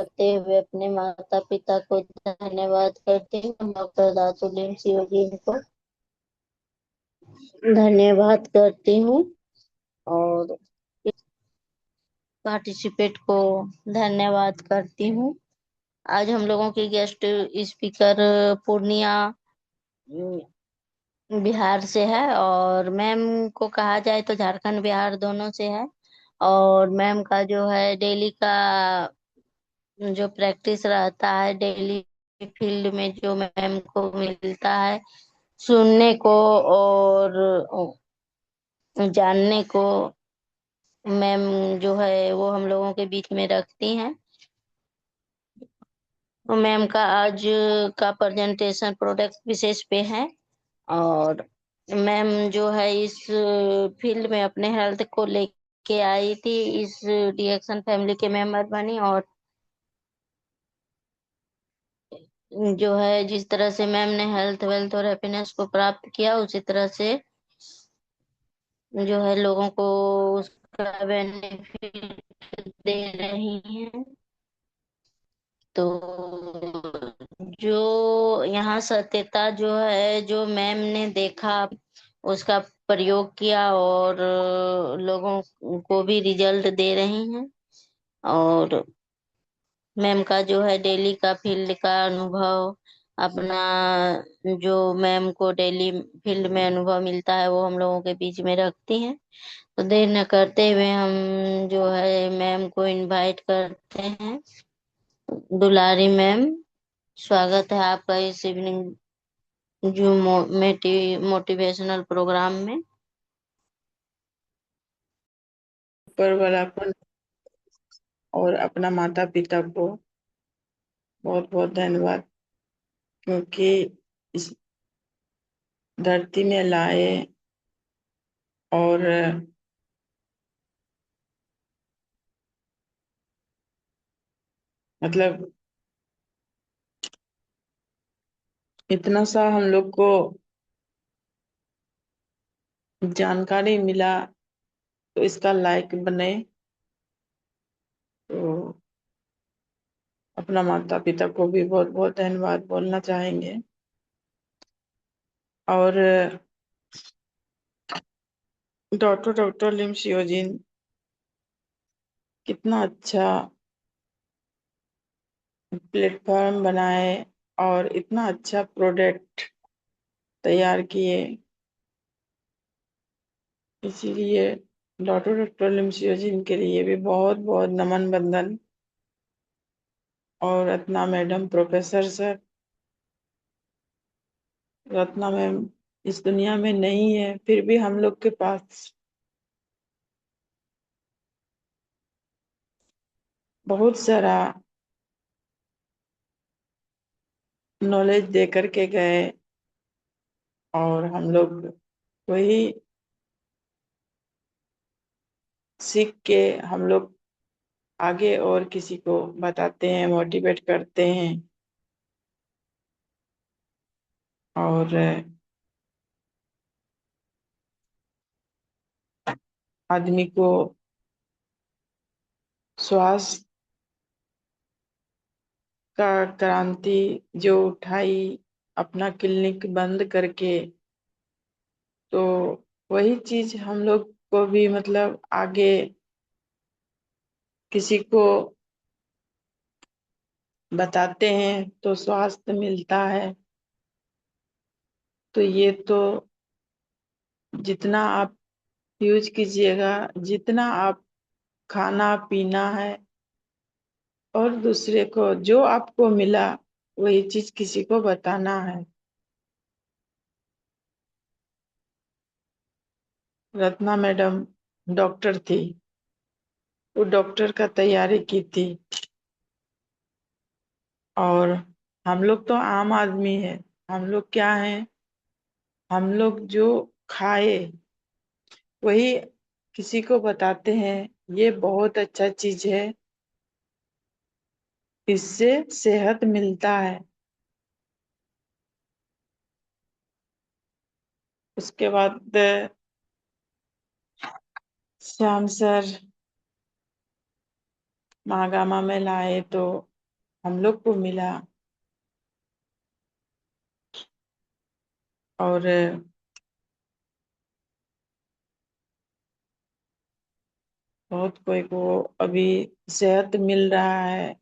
करते हुए अपने माता पिता को धन्यवाद करती हूँ। डॉक्टर दातुलिन सियोगी को धन्यवाद करती हूँ। और पार्टिसिपेट को धन्यवाद करती हूँ। आज हम लोगों की गेस्ट स्पीकर पूर्णिया बिहार से है, और मैम को कहा जाए तो झारखंड बिहार दोनों से है। और मैम का जो है डेली का जो प्रैक्टिस रहता है, डेली फील्ड में जो मैम को मिलता है सुनने को और जानने को, मैम जो है वो हम लोगों के बीच में रखती हैं। तो मैम का आज का प्रेजेंटेशन प्रोडक्ट विशेष पे है। और मैम जो है इस फील्ड में अपने हेल्थ को लेके आई थी, इस डीएक्शन फैमिली के मेंबर बनी। और जो है जिस तरह से मैम ने हेल्थ वेल्थ और हैप्पीनेस को प्राप्त किया, उसी तरह से जो है लोगों को उसका बेनिफिट दे रही हैं। तो जो यहाँ सत्यता जो है, जो मैम ने देखा उसका प्रयोग किया, और लोगों को भी रिजल्ट दे रही हैं। और मैम का जो है डेली का फील्ड का अनुभव, अपना जो मैम को डेली फील्ड में अनुभव मिलता है वो हम लोगों के बीच में रखती हैं। तो देर न करते हुए हम जो है मैम को इनवाइट करते हैं। दुलारी मैम, स्वागत है आपका इस इवनिंग जो मोटिवेशनल प्रोग्राम में। ऊपर वाला को और अपना माता पिता को बहुत बहुत धन्यवाद, क्योंकि इस धरती में लाए और मतलब इतना सा हम लोग को जानकारी मिला, तो इसका लायक बने। तो अपना माता पिता को भी बहुत बहुत धन्यवाद बोलना चाहेंगे। और डॉक्टर लिम शियोजिन कितना अच्छा प्लेटफॉर्म बनाए और इतना अच्छा प्रोडक्ट तैयार किए। इसीलिए डॉक्टर लिम शियोजिन के लिए भी बहुत बहुत नमन बंदन। और Ratna madam, professor sir, Ratna ma'am इस दुनिया में नहीं है, फिर भी हम लोग के पास बहुत सारा नॉलेज दे करके गए, और हम लोग वही सीख के हम लोग आगे और किसी को बताते हैं, मोटिवेट करते हैं। और आदमी को स्वास्थ्य का क्रांति जो उठाई अपना क्लिनिक बंद करके, तो वही चीज हम लोग को भी मतलब आगे किसी को बताते हैं तो स्वास्थ्य मिलता है। तो ये तो जितना आप यूज कीजिएगा, जितना आप खाना पीना है, और दूसरे को जो आपको मिला वही चीज किसी को बताना है। रत्ना मैडम डॉक्टर थी, वो डॉक्टर का तैयारी की थी, और हम लोग तो आम आदमी है। हम लोग क्या हैं, हम लोग जो खाए वही किसी को बताते हैं, ये बहुत अच्छा चीज है, इससे सेहत मिलता है। उसके बाद श्याम सर महागामा में लाए, तो हम लोग को मिला। और बहुत कोई को अभी सेहत मिल रहा है।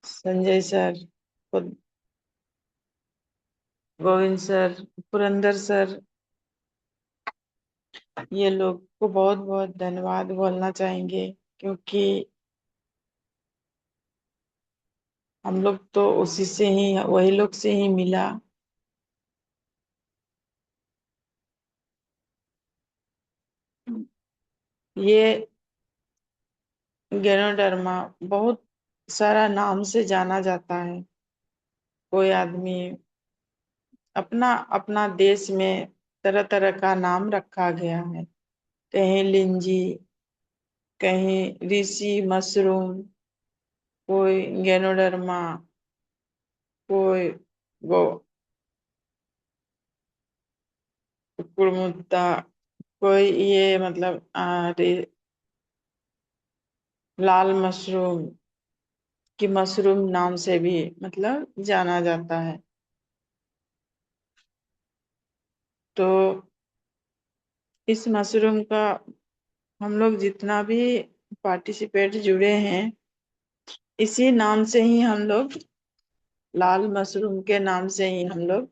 Sanjay sir, Govind sir, Purandar sir, ये लोग को बहुत बहुत धन्यवाद बोलना चाहेंगे, क्योंकि हम लोग तो उसी से ही, वही लोग से ही मिला। ये गैनोडर्मा बहुत सारा नाम से जाना जाता है। कोई आदमी अपना अपना देश में तरह तरह का नाम रखा गया है। कहीं लिंजी, कहीं ऋषि मशरूम, कोई गैनोडर्मा, कोई वो कुड़मुत्ता, कोई ये मतलब लाल मशरूम की मशरूम नाम से भी मतलब जाना जाता है। तो इस मशरूम का हम लोग जितना भी पार्टिसिपेट जुड़े हैं, इसी नाम से ही हम लोग, लाल मशरूम के नाम से ही हम लोग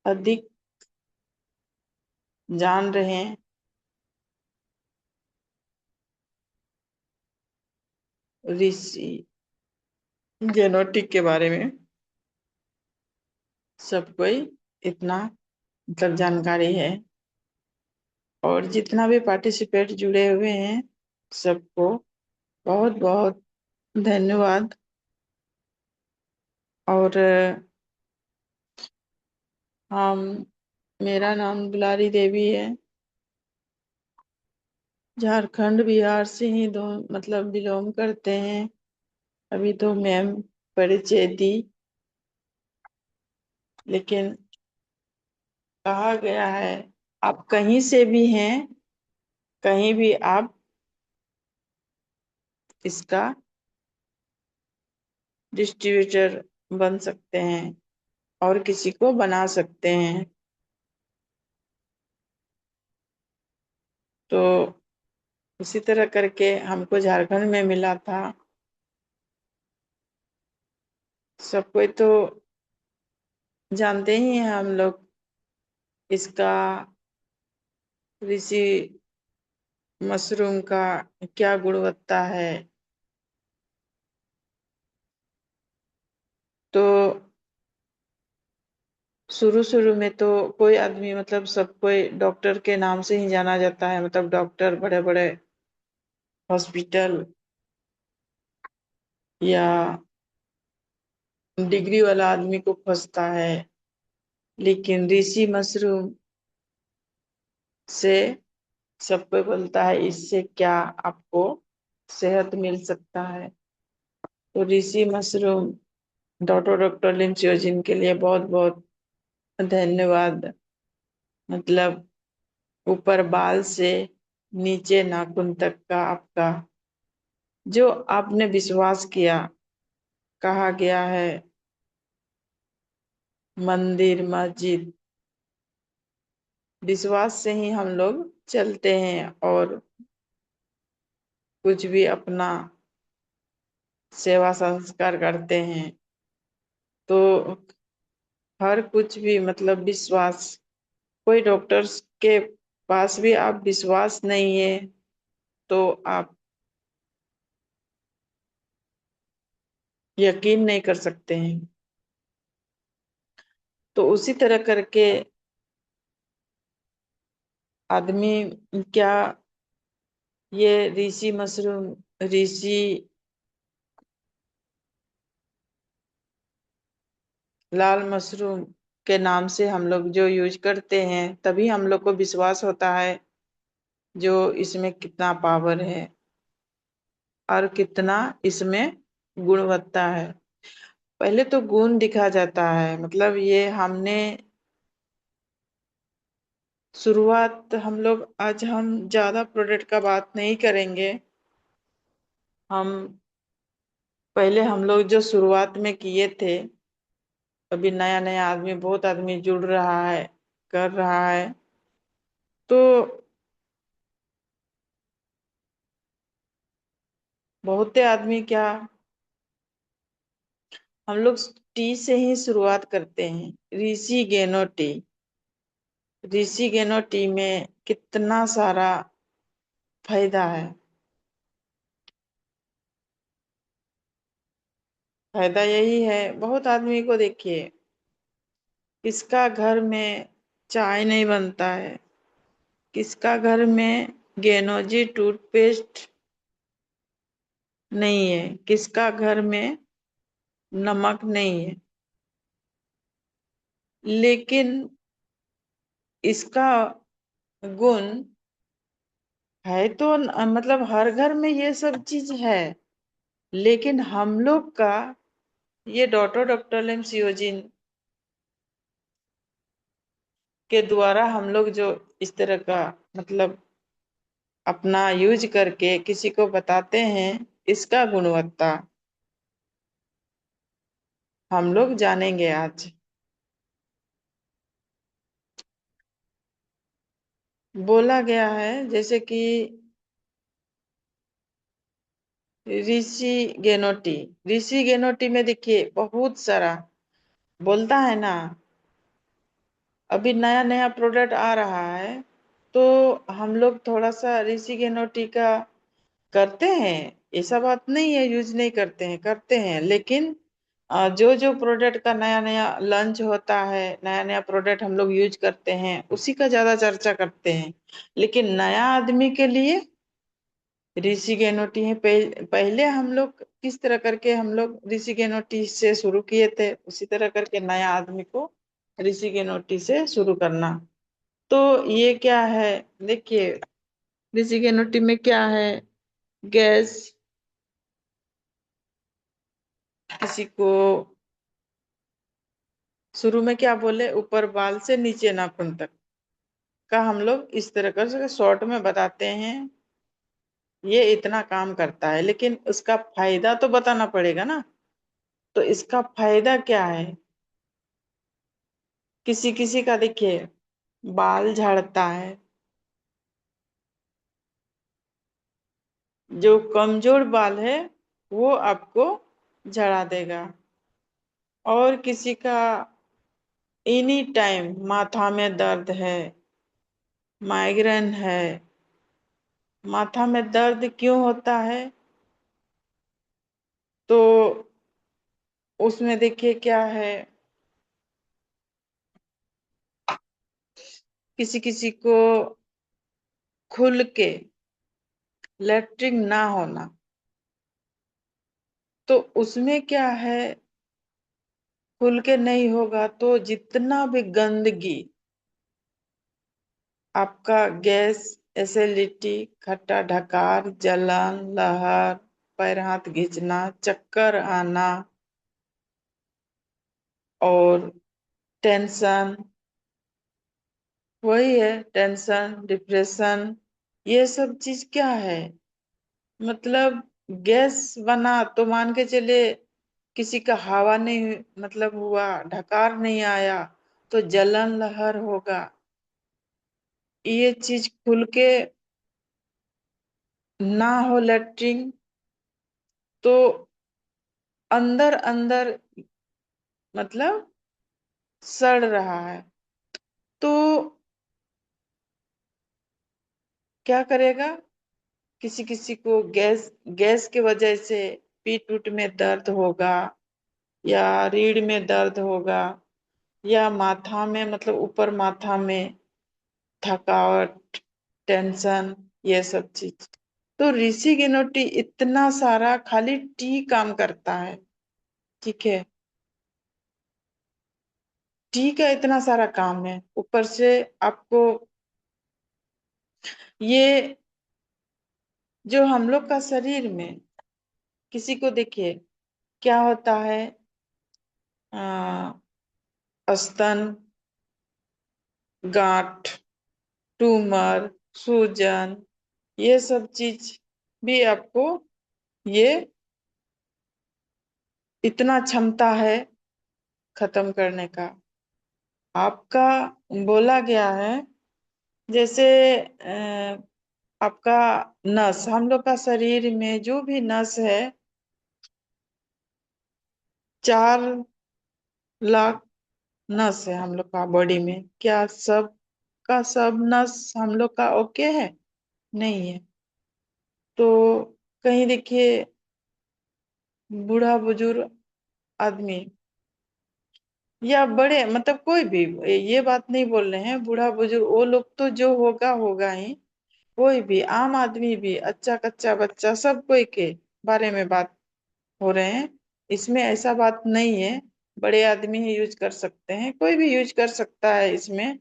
अधिक जान रहे हैं। ऋषि जेनोटिक के बारे में सब कोई इतना मतलब जानकारी है। और जितना भी पार्टिसिपेट जुड़े हुए हैं, सबको बहुत बहुत धन्यवाद। और हम मेरा नाम दुलारी देवी है। झारखंड बिहार से ही दो मतलब बिलोंग करते हैं। अभी तो मैम परिचय दी, लेकिन कहा गया है आप कहीं से भी हैं, कहीं भी आप इसका डिस्ट्रीब्यूटर बन सकते हैं और किसी को बना सकते हैं। तो इसी तरह करके हमको झारखंड में मिला था। सब कोई तो जानते ही हैं हम लोग इसका, ऋषि मशरूम का क्या गुणवत्ता है। तो शुरू शुरू में तो कोई आदमी मतलब सब कोई डॉक्टर के नाम से ही जाना जाता है, मतलब डॉक्टर बड़े बड़े हॉस्पिटल या डिग्री वाला आदमी को खोजता है। लेकिन ऋषि मशरूम से सब कोई बोलता है इससे क्या आपको सेहत मिल सकता है। तो ऋषि मशरूम डॉक्टर लिंचियोजिन के लिए बहुत बहुत धन्यवाद। मतलब ऊपर बाल से नीचे नाखून तक का आपका जो आपने विश्वास किया, कहा गया है मंदिर मस्जिद विश्वास से ही हम लोग चलते हैं और कुछ भी अपना सेवा संस्कार करते हैं। तो हर कुछ भी मतलब विश्वास, कोई डॉक्टर्स के पास भी आप विश्वास नहीं है तो आप यकीन नहीं कर सकते हैं। तो उसी तरह करके आदमी क्या, ये ऋषि मशरूम, ऋषि लाल मशरूम के नाम से हम लोग जो यूज करते हैं, तभी हम लोग को विश्वास होता है जो इसमें कितना पावर है और कितना इसमें गुणवत्ता है। पहले तो गुण दिखा जाता है, मतलब ये हमने शुरुआत हम लोग, आज हम ज्यादा प्रोडक्ट का बात नहीं करेंगे। हम पहले हम लोग जो शुरुआत में किए थे, अभी नया नया आदमी, बहुत आदमी जुड़ रहा है, कर रहा है, तो बहुते आदमी क्या, हम लोग टी से ही शुरुआत करते हैं। ऋषि गेनो टी, ऋषि गेनो टी में कितना सारा फायदा है। फायदा यही है, बहुत आदमी को देखिए, किसका घर में चाय नहीं बनता है, किसका घर में गेनोजी टूथपेस्ट नहीं है, किसका घर में नमक नहीं है, लेकिन इसका गुण है तो मतलब हर घर में ये सब चीज है, लेकिन हम लोग का ये डॉक्टर लेम्सियोजिन के द्वारा हम लोग जो इस तरह का मतलब अपना यूज करके किसी को बताते हैं, इसका गुणवत्ता हम लोग जानेंगे आज। बोला गया है जैसे कि ऋषि गेनोटी, ऋषि गेनोटी में देखिए बहुत सारा बोलता है ना, अभी नया नया प्रोडक्ट आ रहा है, तो हम लोग थोड़ा सा ऋषि गेनोटी का करते हैं। ऐसा बात नहीं है यूज नहीं करते हैं, करते हैं, लेकिन जो जो प्रोडक्ट का नया नया लॉन्च होता है, नया नया प्रोडक्ट हम लोग यूज करते हैं, उसी का ज्यादा चर्चा करते हैं। लेकिन नया आदमी के लिए ऋषि गेनोटी है। पहले हम लोग किस तरह करके हम लोग ऋषि गेनोटी से शुरू किए थे, उसी तरह करके नया आदमी को ऋषि गेनोटी से शुरू करना। तो ये क्या है, देखिए ऋषि गेनोटी में क्या है, गैस, किसी को शुरू में क्या बोले, ऊपर बाल से नीचे नाखून तक का हम लोग इस तरह कर शॉर्ट में बताते हैं, ये इतना काम करता है, लेकिन उसका फायदा तो बताना पड़ेगा ना। तो इसका फायदा क्या है, किसी किसी का देखिए बाल झड़ता है, जो कमजोर बाल है वो आपको झड़ा देगा। और किसी का एनी टाइम माथा में दर्द है, माइग्रेन है, माथा में दर्द क्यों होता है, तो उसमें देखिए क्या है, किसी किसी को खुल के लेटरिन ना होना, तो उसमें क्या है, खुल के नहीं होगा तो जितना भी गंदगी आपका, गैस, एसिडिटी, खट्टा ढकार, जलन, लहर, पैर हाथ खींचना, चक्कर आना और टेंशन, वही है टेंशन, डिप्रेशन, ये सब चीज क्या है, मतलब गैस बना तो मान के चले, किसी का हवा नहीं मतलब हुआ, ढकार नहीं आया, तो जलन लहर होगा। ये चीज खुल के ना हो लेटरिन, तो अंदर अंदर मतलब सड़ रहा है, तो क्या करेगा, किसी किसी को गैस, गैस की वजह से पीठ उठ में दर्द होगा, या रीढ़ में दर्द होगा, या माथा में मतलब ऊपर माथा में थकावट, टेंशन, ये सब चीज। तो ऋषि गिनोटी इतना सारा खाली टी काम करता है, ठीक है, टी का इतना सारा काम है, ऊपर से आपको ये जो हम लोग का शरीर में, किसी को देखिए क्या होता है, स्तन, गांठ, ट्यूमर, सूजन, ये सब चीज भी आपको ये इतना क्षमता है खत्म करने का। आपका बोला गया है जैसे आपका नस, हम लोग का शरीर में जो भी नस है 4 लाख नस है हम लोग का बॉडी में। क्या सब का सब नस हम लोग का ओके है? नहीं है। तो कहीं देखिए बूढ़ा बुजुर्ग आदमी या बड़े, मतलब कोई भी, ये बात नहीं बोल रहे हैं बूढ़ा बुजुर्ग, वो लोग तो जो होगा होगा ही। कोई भी आम आदमी भी, अच्छा कच्चा बच्चा, सब कोई के बारे में बात हो रहे हैं। इसमें ऐसा बात नहीं है बड़े आदमी ही यूज कर सकते हैं, कोई भी यूज कर सकता है इसमें।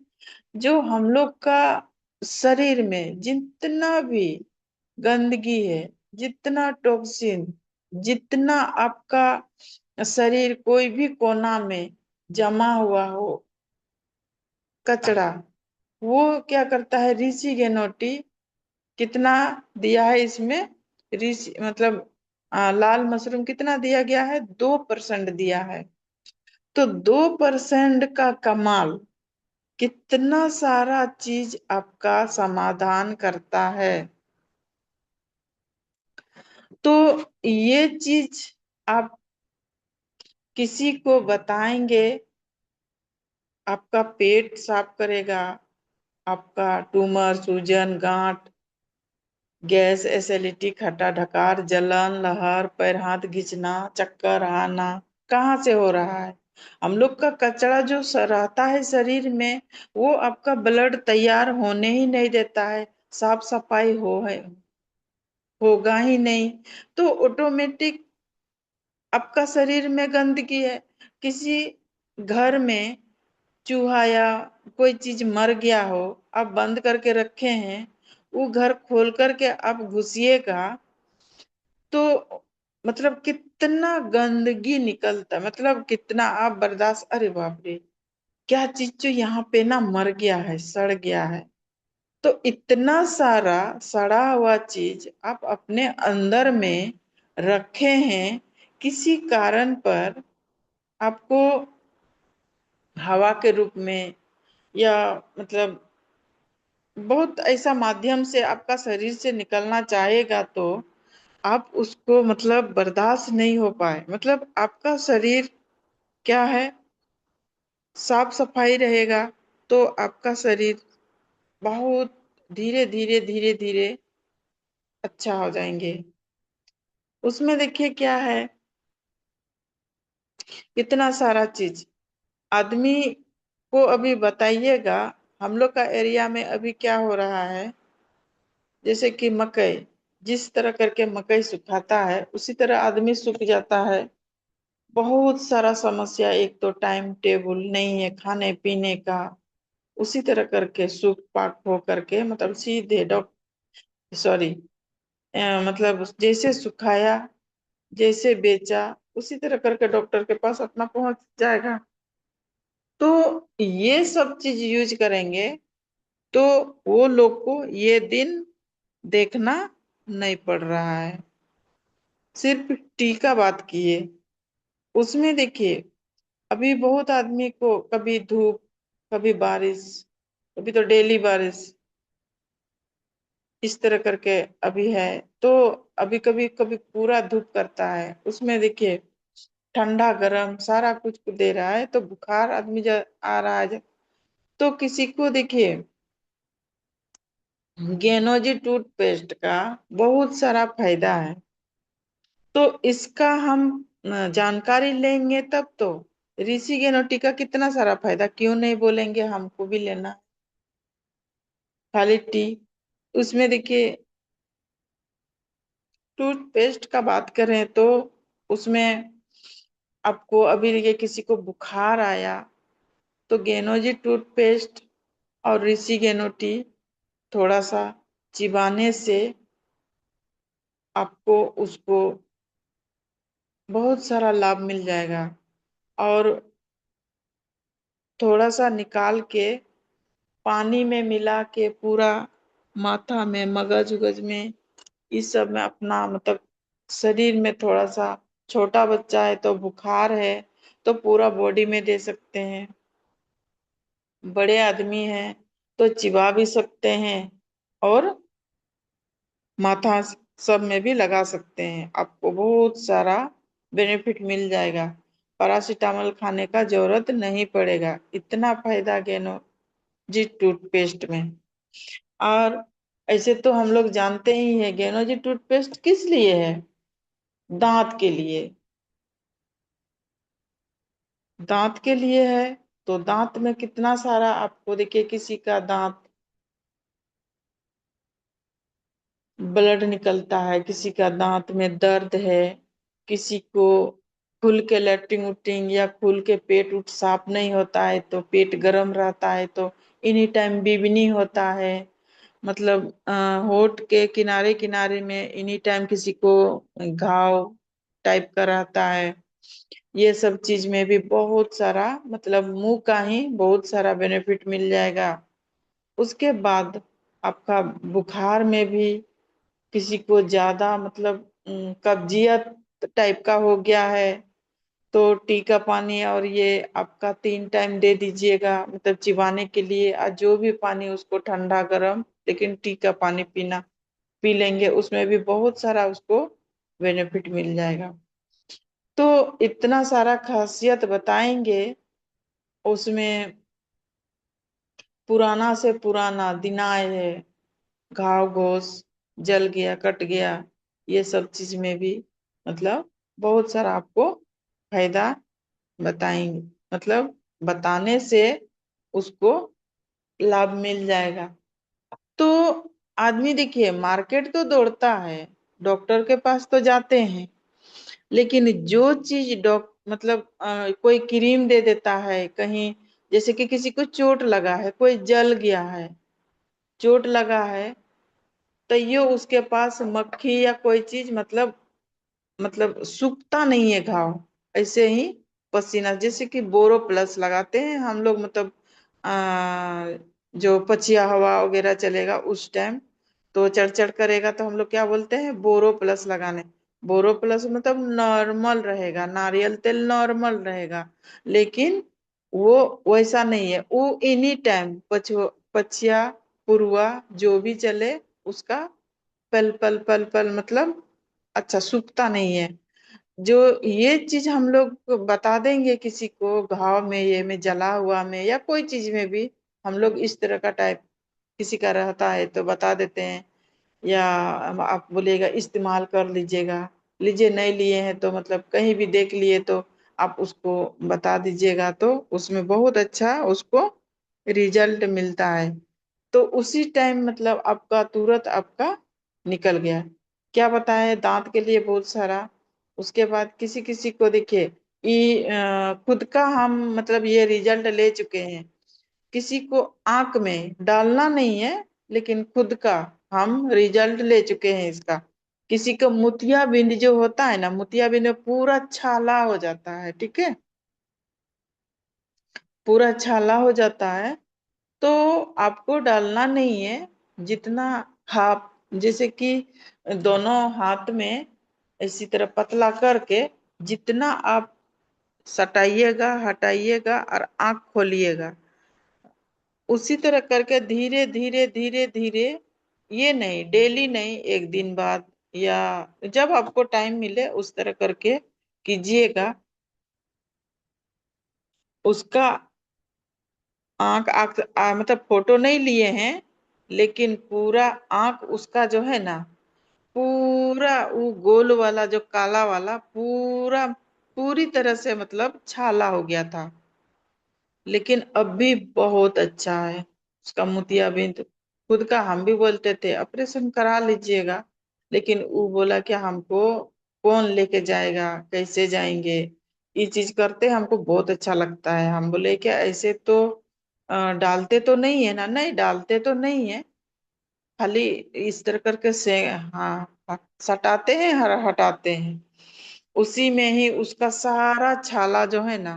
जो हम लोग का शरीर में जितना भी गंदगी है, जितना टॉक्सिन, जितना आपका शरीर कोई भी कोना में जमा हुआ हो कचरा, वो क्या करता है ऋषि गेनोटी कितना दिया है इसमें। ऋषि मतलब लाल मशरूम कितना दिया गया है? 2% दिया है। तो 2% का कमाल कितना सारा चीज आपका समाधान करता है। तो ये चीज आप किसी को बताएंगे, आपका पेट साफ करेगा, आपका ट्यूमर, सूजन, गांठ, गैस, एसिडिटी, खट्टा ढकार, जलन, लहर, पैर हाथ खींचना, चक्कर आना कहाँ से हो रहा है? हम लोग का कचरा जो रहता है शरीर में, वो आपका ब्लड तैयार होने ही नहीं देता है, साफ सफाई होगा ही नहीं। तो ऑटोमेटिक आपका शरीर में गंदगी है। किसी घर में चूहा या कोई चीज मर गया हो, आप बंद करके रखे हैं, वो घर खोल करके आप घुसिएगा तो मतलब कितना गंदगी निकलता, मतलब कितना आप बर्दाश्त, अरे बाप रे, क्या चीज जो यहाँ पे ना मर गया है, सड़ गया है। तो इतना सारा सड़ा हुआ चीज आप अपने अंदर में रखे हैं, किसी कारण पर आपको हवा के रूप में या मतलब बहुत ऐसा माध्यम से आपका शरीर से निकलना चाहेगा, तो आप उसको मतलब बर्दाश्त नहीं हो पाए। मतलब आपका शरीर क्या है, साफ सफाई रहेगा तो आपका शरीर बहुत धीरे धीरे धीरे धीरे अच्छा हो जाएंगे। उसमें देखिए क्या है, इतना सारा चीज आदमी को अभी बताइएगा। हम लोग का एरिया में अभी क्या हो रहा है, जैसे कि मकई, जिस तरह करके मकई सुखाता है उसी तरह आदमी सूख जाता है। बहुत सारा समस्या, एक तो टाइम टेबल नहीं है खाने पीने का, उसी तरह करके सूख पाक हो करके मतलब सीधे डॉक्टर, सॉरी, मतलब जैसे सुखाया, जैसे बेचा, उसी तरह करके डॉक्टर के पास अपना पहुंच जाएगा। तो ये सब चीज यूज करेंगे तो वो लोग को ये दिन देखना नहीं पड़ रहा है। सिर्फ टीका बात किए, उसमें देखिए अभी बहुत आदमी को कभी धूप, कभी बारिश, अभी तो डेली बारिश, इस तरह करके अभी है। तो अभी कभी कभी पूरा धूप करता है, उसमें देखिए ठंडा गरम सारा कुछ दे रहा है, तो बुखार आदमी आ रहा है। तो किसी को देखिए गेनोजी टूथपेस्ट का बहुत सारा फायदा है, तो इसका हम जानकारी लेंगे तब तो। ऋषि गेनोटी का कितना सारा फायदा, क्यों नहीं बोलेंगे, हमको भी लेना। खाली टी, उसमें देखिए टूथपेस्ट का बात करें तो उसमें आपको अभी देखिए किसी को बुखार आया तो गेनोजी टूथपेस्ट और ऋषि गेनोटी थोड़ा सा चिबाने से आपको उसको बहुत सारा लाभ मिल जाएगा। और थोड़ा सा निकाल के पानी में मिला के पूरा माथा में, मगज उगज में, इस सब में अपना मतलब शरीर में थोड़ा सा छोटा बच्चा है तो बुखार है तो पूरा बॉडी में दे सकते हैं, बड़े आदमी हैं तो चिबा भी सकते हैं, और माथा सब में भी लगा सकते हैं। आपको बहुत सारा बेनिफिट मिल जाएगा, पैरासीटामोल खाने का जरूरत नहीं पड़ेगा, इतना फायदा गेनो जी टूथपेस्ट में। और ऐसे तो हम लोग जानते ही हैं गेनोजी टूथपेस्ट किस लिए है, दांत के लिए। दांत के लिए है, तो दांत में कितना सारा आपको देखिए, किसी का दांत ब्लड निकलता है, किसी का दांत में दर्द है, किसी को खुल के लैट्रिन उट्रिन या खुल के पेट उठ साफ नहीं होता है तो पेट गर्म रहता है, तो एनी टाइम बिबनी होता है, मतलब होठ के किनारे किनारे में एनी टाइम किसी को घाव टाइप का रहता है। ये सब चीज में भी बहुत सारा, मतलब मुंह का ही बहुत सारा बेनिफिट मिल जाएगा। उसके बाद आपका बुखार में भी, किसी को ज्यादा मतलब कब्जियत टाइप का हो गया है तो टी का पानी और ये आपका 3 टाइम दे दीजिएगा, मतलब चिबाने के लिए। और जो भी पानी उसको ठंडा गर्म, लेकिन टी का पानी पीना पी लेंगे, उसमें भी बहुत सारा उसको बेनिफिट मिल जाएगा। तो इतना सारा खासियत बताएंगे उसमें, पुराना से पुराना दिनाय है, घाव घोस जल गया कट गया, ये सब चीज में भी मतलब बहुत सारा आपको फायदा बताएंगे, मतलब बताने से उसको लाभ मिल जाएगा। तो आदमी देखिए मार्केट तो दौड़ता है, डॉक्टर के पास तो जाते हैं, लेकिन जो चीज मतलब कोई क्रीम दे देता है कहीं, जैसे कि किसी को चोट लगा है, कोई जल गया है, चोट लगा है, तो ये उसके पास मक्खी या कोई चीज मतलब सूखता नहीं है घाव, ऐसे ही पसीना, जैसे कि बोरो प्लस लगाते हैं हम लोग, मतलब आ, जो पछिया हवा वगैरह चलेगा उस टाइम तो चढ़ करेगा, तो हम लोग क्या बोलते हैं, बोरो प्लस लगाने। बोरो प्लस मतलब नॉर्मल रहेगा, नारियल तेल नॉर्मल रहेगा, लेकिन वो वैसा नहीं है, वो एनी टाइम पछिया पुरवा जो भी चले उसका पल पल पल पल मतलब अच्छा सूखता नहीं है। जो ये चीज हम लोग बता देंगे किसी को घाव में, ये में जला हुआ में या कोई चीज में भी, हम लोग इस तरह का टाइप किसी का रहता है तो बता देते हैं, या आप बोलिएगा इस्तेमाल कर लीजिएगा, लीजिए नहीं लिए हैं तो मतलब कहीं भी देख लिए तो आप उसको बता दीजिएगा, तो उसमें बहुत अच्छा उसको रिजल्ट मिलता है। तो उसी टाइम मतलब आपका तुरंत आपका निकल गया। क्या बताए, दांत के लिए बहुत सारा। उसके बाद किसी किसी को देखिए, ये खुद का हम मतलब ये रिजल्ट ले चुके हैं, किसी को आंख में डालना नहीं है, लेकिन खुद का हम रिजल्ट ले चुके हैं इसका। किसी का मोतियाबिंद जो होता है ना, मोतियाबिंद में पूरा छाला हो जाता है, ठीक है, पूरा छाला हो जाता है, तो आपको डालना नहीं है, जितना हाथ, जैसे कि दोनों हाथ में इसी तरह पतला करके जितना आप सटाइएगा हटाइएगा और आंख खोलिएगा, उसी तरह करके धीरे धीरे धीरे धीरे, ये नहीं डेली नहीं, एक दिन बाद या जब आपको टाइम मिले उस तरह करके कीजिएगा। उसका आंख आंख मतलब फोटो नहीं लिए हैं, लेकिन पूरा आंख उसका जो है ना, पूरा वो गोल वाला जो काला वाला पूरा पूरी तरह से मतलब छाला हो गया था, लेकिन अब भी बहुत अच्छा है उसका मोतियाबिंद। खुद का हम भी बोलते थे ऑपरेशन करा लीजिएगा, लेकिन वो बोला कि हमको कौन लेके जाएगा, कैसे जाएंगे, ये चीज करते हमको बहुत अच्छा लगता है। हम बोले कि ऐसे तो डालते तो नहीं है ना, नहीं डालते तो नहीं है, खाली इस तरह करके से हाँ सटाते हैं हर हटाते हैं, उसी में ही उसका सारा छाला जो है ना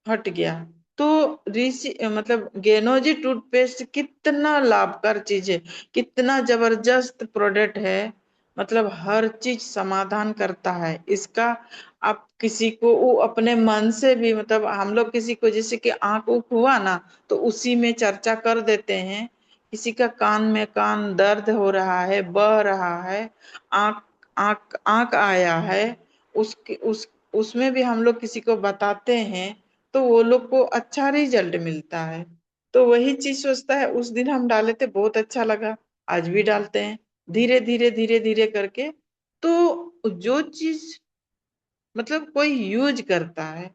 हट गया। तो ऋषि मतलब गेनोजी टूथपेस्ट कितना लाभकर चीज है, कितना जबरदस्त प्रोडक्ट है, मतलब हर चीज समाधान करता है इसका। आप किसी को वो अपने मन से भी, मतलब हम लोग किसी को जैसे कि आंख उख हुआ ना, तो उसी में चर्चा कर देते हैं। किसी का कान में कान दर्द हो रहा है, बह रहा है, आंख आंख आंख आया है, उसके उसमें भी हम लोग किसी को बताते हैं, तो वो लोग को अच्छा रिजल्ट मिलता है। तो वही चीज सोचता है, उस दिन हम डाले थे बहुत अच्छा लगा, आज भी डालते हैं। धीरे धीरे धीरे धीरे करके, तो जो चीज मतलब कोई यूज करता है,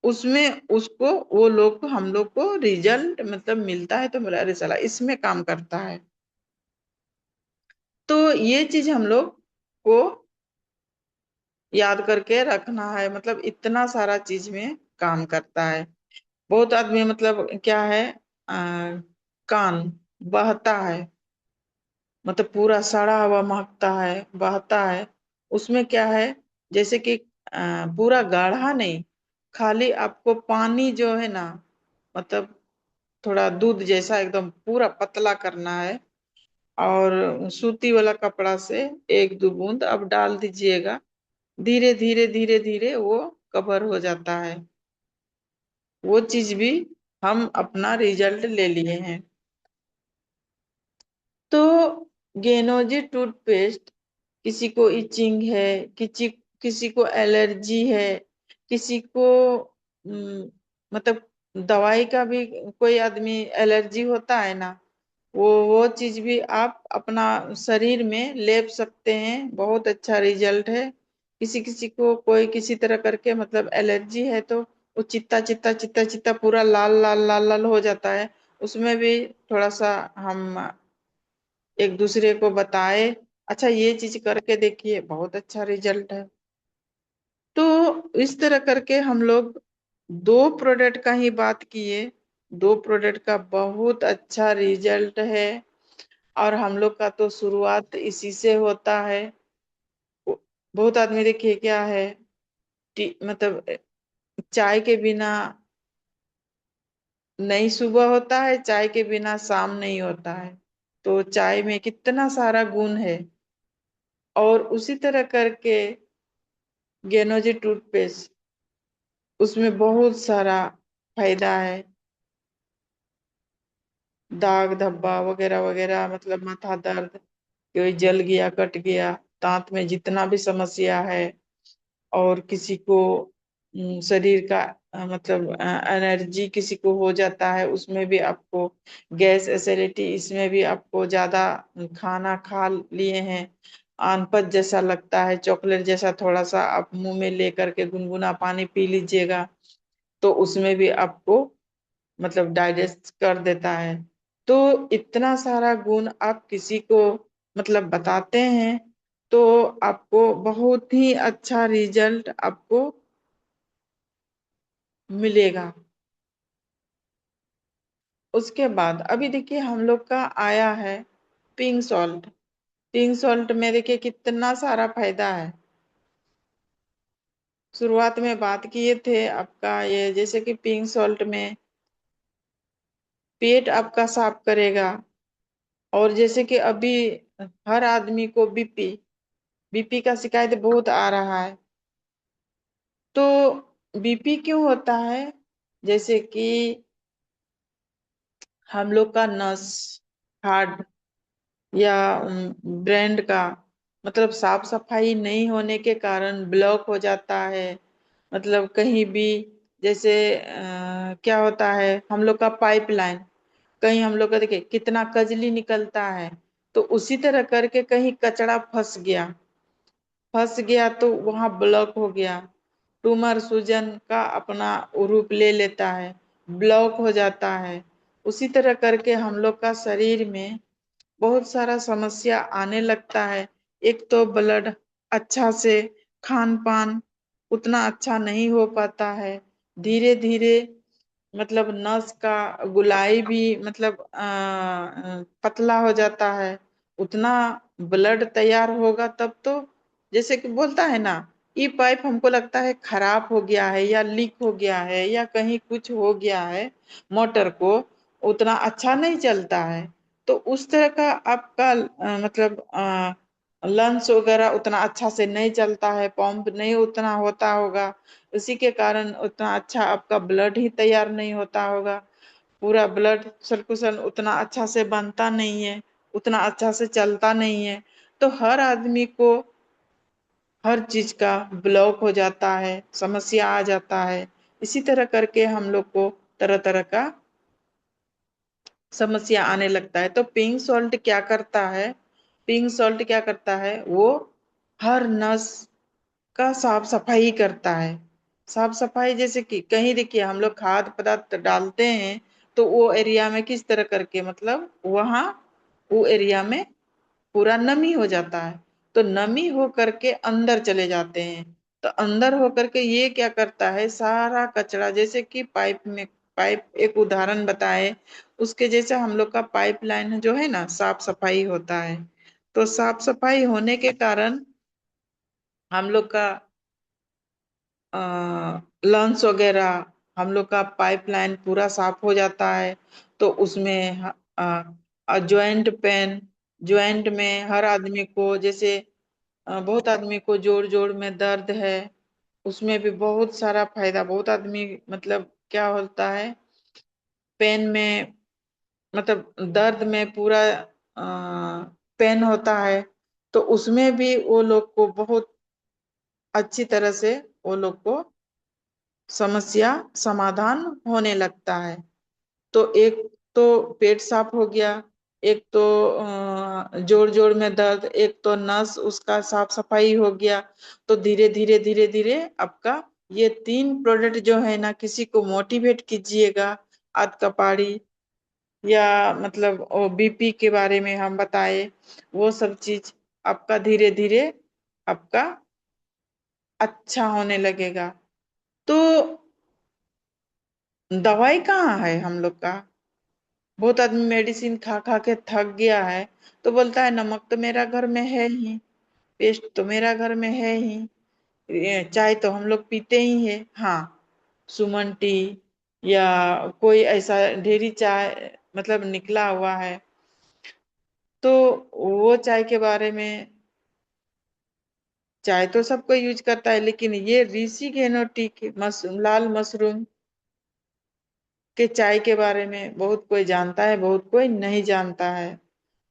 उसमें उसको वो लोग को, हम लोग को रिजल्ट मतलब मिलता है, तो मेरा अरे साला इसमें काम करता है। तो ये चीज हम लोग को याद करके रखना है, मतलब इतना सारा चीज में काम करता है। बहुत आदमी मतलब क्या है, कान बहता है, मतलब पूरा सड़ा हुआ महकता है, बहता है, उसमें क्या है, जैसे कि पूरा गाढ़ा नहीं, खाली आपको पानी जो है ना, मतलब थोड़ा दूध जैसा एकदम पूरा पतला करना है, और सूती वाला कपड़ा से एक दो बूंद अब डाल दीजिएगा, धीरे धीरे धीरे धीरे वो कवर हो जाता है। वो चीज भी हम अपना रिजल्ट ले लिए हैं। तो गेनोजी टूथपेस्ट, किसी को इचिंग है, किसी किसी को एलर्जी है, किसी को मतलब दवाई का भी कोई आदमी एलर्जी होता है ना, वो चीज भी आप अपना शरीर में लेप सकते हैं, बहुत अच्छा रिजल्ट है। किसी किसी को कोई किसी तरह करके मतलब एलर्जी है, तो वो चित्ता चित्ता चित्ता चित्ता पूरा लाल लाल लाल लाल हो जाता है, उसमें भी थोड़ा सा हम एक दूसरे को बताए, अच्छा ये चीज करके देखिए बहुत अच्छा रिजल्ट है। तो इस तरह करके हम लोग दो प्रोडक्ट का ही बात किए, दो प्रोडक्ट का बहुत अच्छा रिजल्ट है। और हम लोग का तो शुरुआत इसी से होता है। बहुत आदमी देखिए क्या है, मतलब चाय के बिना नहीं सुबह होता है, चाय के बिना शाम नहीं होता है। तो चाय में कितना सारा गुण है, और उसी तरह करके गेनोजी टूथपेस्ट, उसमें बहुत सारा फायदा है। दाग धब्बा वगैरह वगैरह, मतलब माथा दर्द, कोई जल गया कट गया, दांत में जितना भी समस्या है, और किसी को शरीर का मतलब एनर्जी किसी को हो जाता है, उसमें भी आपको गैस एसिडिटी, इसमें भी आपको ज्यादा खाना खा लिए हैं, अनपच जैसा लगता है, चॉकलेट जैसा, थोड़ा सा आप मुंह में लेकर के गुनगुना पानी पी लीजिएगा, तो उसमें भी आपको मतलब डाइजेस्ट कर देता है। तो इतना सारा गुण आप किसी को मतलब बताते हैं, तो आपको बहुत ही अच्छा रिजल्ट आपको मिलेगा। उसके बाद अभी देखिए हम लोग का आया है पिंक सॉल्ट। पिंक सॉल्ट में देखिए कितना सारा फायदा है। शुरुआत में बात किए थे आपका ये, जैसे कि पिंक सॉल्ट में पेट आपका साफ करेगा। और जैसे कि अभी हर आदमी को बीपी का शिकायत बहुत आ रहा है। तो बीपी क्यों होता है, जैसे कि हम लोग का नस, हार्ट, या ब्रेन का मतलब साफ सफाई नहीं होने के कारण ब्लॉक हो जाता है। मतलब कहीं भी जैसे क्या होता है, हम लोग का पाइपलाइन, कहीं हम लोग का देखिए कितना कजली निकलता है, तो उसी तरह करके कहीं कचरा फंस गया तो वहां ब्लॉक हो गया, ट्यूमर सूजन का अपना रूप ले लेता है, ब्लॉक हो जाता है। उसी तरह करके हम लोग का शरीर में बहुत सारा समस्या आने लगता है। एक तो ब्लड अच्छा से, खान पान उतना अच्छा नहीं हो पाता है, धीरे धीरे मतलब नस का गुलाई भी मतलब पतला हो जाता है। उतना ब्लड तैयार होगा तब तो, जैसे कि बोलता है ना, ये पाइप हमको लगता है खराब हो गया है या लीक हो गया है या कहीं कुछ हो गया है, मोटर को उतना अच्छा नहीं चलता है। तो उस तरह का आपका मतलब लंग्स वगैरह उतना अच्छा से नहीं चलता है, पंप नहीं उतना होता होगा, उसी के कारण उतना अच्छा आपका ब्लड ही तैयार नहीं होता होगा, पूरा ब्लड सर्कुलेशन उतना अच्छा से बनता नहीं है, उतना अच्छा से चलता नहीं है। तो हर आदमी को हर चीज का ब्लॉक हो जाता है, समस्या आ जाता है। इसी तरह करके हम लोग को तरह तरह का समस्या आने लगता है। तो पिंक सॉल्ट क्या करता है, पिंक सॉल्ट क्या करता है, वो हर नस का साफ सफाई करता है। साफ सफाई जैसे कि कहीं देखिए हम लोग खाद्य पदार्थ डालते हैं, तो वो एरिया में किस तरह करके मतलब वहां वो एरिया में पूरा नमी हो जाता है, तो नमी हो करके अंदर चले जाते हैं। तो अंदर हो करके ये क्या करता है, सारा कचरा जैसे कि पाइप में, पाइप एक उदाहरण बताए, उसके जैसे हम लोग का पाइपलाइन जो है ना, साफ सफाई होता है। तो साफ सफाई होने के कारण हम लोग का लंग्स वगैरह, हम लोग का पाइपलाइन पूरा साफ हो जाता है। तो उसमें जॉइंट पेन, जॉइंट में हर आदमी को जैसे बहुत आदमी को जोड़ जोड़ में दर्द है, उसमें भी बहुत सारा फायदा, बहुत आदमी मतलब क्या होता है, पेन में मतलब दर्द में पूरा पेन होता है, तो उसमें भी वो लोग को बहुत अच्छी तरह से वो लोग को समस्या समाधान होने लगता है। तो एक तो पेट साफ हो गया, एक तो जोड़ जोड़ में दर्द, एक तो नस उसका साफ सफाई हो गया। तो धीरे धीरे धीरे धीरे आपका ये तीन प्रोडक्ट जो है ना, किसी को मोटिवेट कीजिएगा, आद कपाड़ी या मतलब बीपी के बारे में हम बताए, वो सब चीज आपका धीरे धीरे आपका अच्छा होने लगेगा। तो दवाई कहाँ है हम लोग का, बहुत आदमी मेडिसिन खा खा के थक गया है, तो बोलता है नमक तो मेरा घर में है ही, पेस्ट तो मेरा घर में है ही, ये चाय तो हम लोग पीते ही है। हाँ, सुमन टी या कोई ऐसा ढेरी चाय मतलब निकला हुआ है, तो वो चाय के बारे में, चाय तो सबको यूज करता है, लेकिन ये ऋषि घेनो टी लाल मशरूम के चाय के बारे में बहुत कोई जानता है, बहुत कोई नहीं जानता है।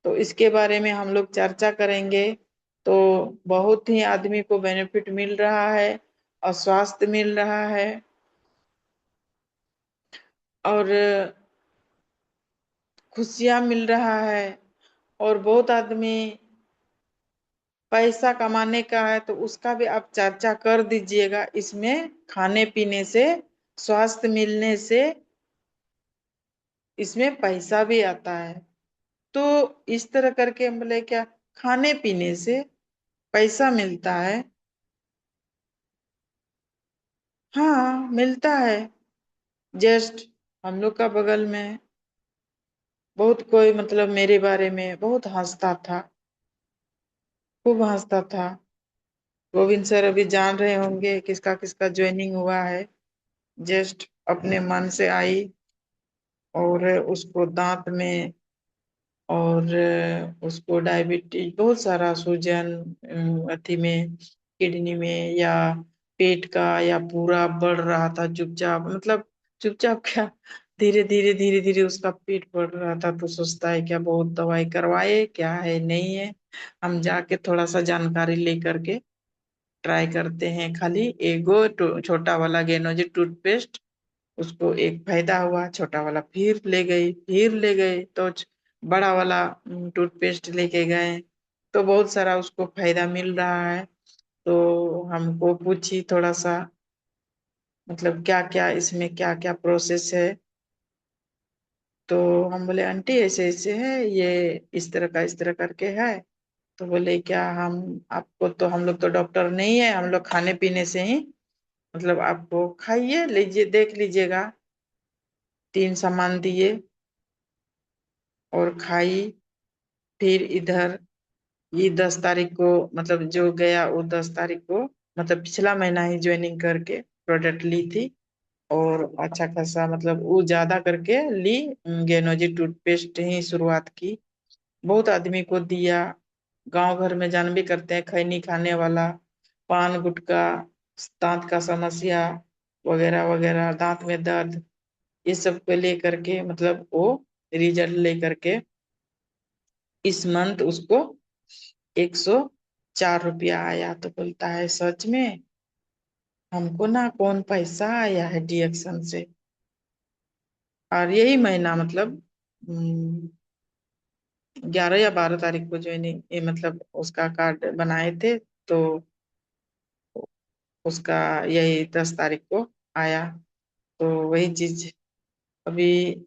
तो इसके बारे में हम लोग चर्चा करेंगे। तो बहुत ही आदमी को बेनिफिट मिल रहा है और स्वास्थ्य मिल रहा है, और खुशियां मिल रहा है। और बहुत आदमी पैसा कमाने का है, तो उसका भी आप चर्चा कर दीजिएगा। इसमें खाने पीने से, स्वास्थ्य मिलने से इसमें पैसा भी आता है। तो इस तरह करके बोले क्या, खाने पीने से पैसा मिलता है। हाँ मिलता है। जस्ट हम लोग का बगल में बहुत कोई मतलब मेरे बारे में बहुत हंसता था, खूब हंसता था। गोविंद सर अभी जान रहे होंगे किसका किसका ज्वाइनिंग हुआ है। जस्ट अपने मन से आई, और उसको दांत में और उसको डायबिटीज, बहुत सारा सूजन अथी में, किडनी में या पेट का, या पूरा बढ़ रहा था चुपचाप, मतलब चुपचाप क्या, धीरे धीरे धीरे धीरे उसका पेट बढ़ रहा था। तो सोचता है क्या बहुत दवाई करवाए, क्या है नहीं है, हम जाके थोड़ा सा जानकारी लेकर के ट्राई करते हैं। खाली एगो छोटा वाला गेनोजी टूथपेस्ट, उसको एक फायदा हुआ, छोटा वाला फिर ले गई, फिर ले गए, तो बड़ा वाला टूथपेस्ट लेके गए, तो बहुत सारा उसको फायदा मिल रहा है। तो हमको पूछी थोड़ा सा मतलब क्या क्या इसमें क्या क्या प्रोसेस है। तो हम बोले आंटी ऐसे ऐसे है, ये इस तरह का इस तरह करके है। तो बोले क्या, हम आपको तो, हम लोग तो डॉक्टर नहीं है, हम लोग खाने पीने से ही मतलब आपको खाइए लीजिए देख लीजिएगा। तीन सामान दिए और खाई। फिर इधर ये 10 तारीख को मतलब जो गया वो 10 तारीख को, मतलब पिछला महीना ही ज्वाइनिंग करके प्रोडक्ट ली थी। और अच्छा खासा मतलब वो ज्यादा करके ली, गेनोजी टूथपेस्ट ही शुरुआत की, बहुत आदमी को दिया। गांव घर में जान भी करते हैं, खैनी खाने वाला, पान गुटखा, दांत का समस्या वगैरह वगैरह, दांत में दर्द, ये सब को लेकर के मतलब वो रिजल्ट लेकर के इस मंथ उसको 104 रुपया आया। तो बोलता है सच में हमको ना कौन पैसा आया है डीएक्शन से। और यही महीना मतलब 11 या 12 तारीख को ज्वाइनिंग, ये मतलब उसका कार्ड बनाए थे, तो उसका यही 10 तारीख को आया। तो वही चीज अभी,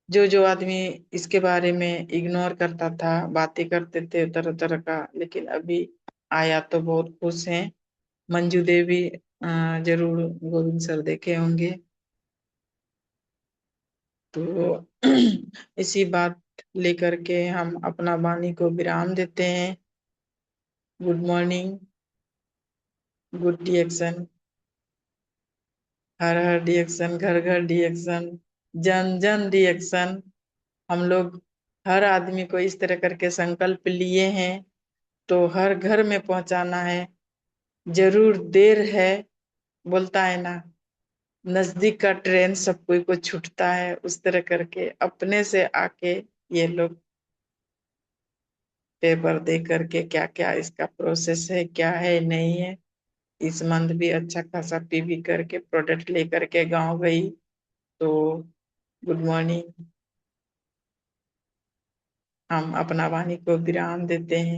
जो जो आदमी इसके बारे में इग्नोर करता था, बातें करते थे तरह तरह का, लेकिन अभी आया तो बहुत खुश हैं। मंजू देवी जरूर गोविंद सर देखे होंगे। तो इसी बात लेकर के हम अपना वाणी को विराम देते हैं। गुड मॉर्निंग, गुड डिएक्शन, हर हर डिएक्शन, घर घर डिएक्शन, जन जन डिएक्शन। हम लोग हर आदमी को इस तरह करके संकल्प लिए हैं, तो हर घर में पहुंचाना है। जरूर देर है, बोलता है ना, नजदीक का ट्रेन सब कोई को छूटता है, उस तरह करके अपने से आके ये लोग पेपर दे करके क्या क्या इसका प्रोसेस है, क्या है नहीं है। इस मंथ भी अच्छा खासा पीवी करके प्रोडक्ट लेकर के गांव गई। तो गुड मॉर्निंग, हम अपना वाणी को विराम देते हैं।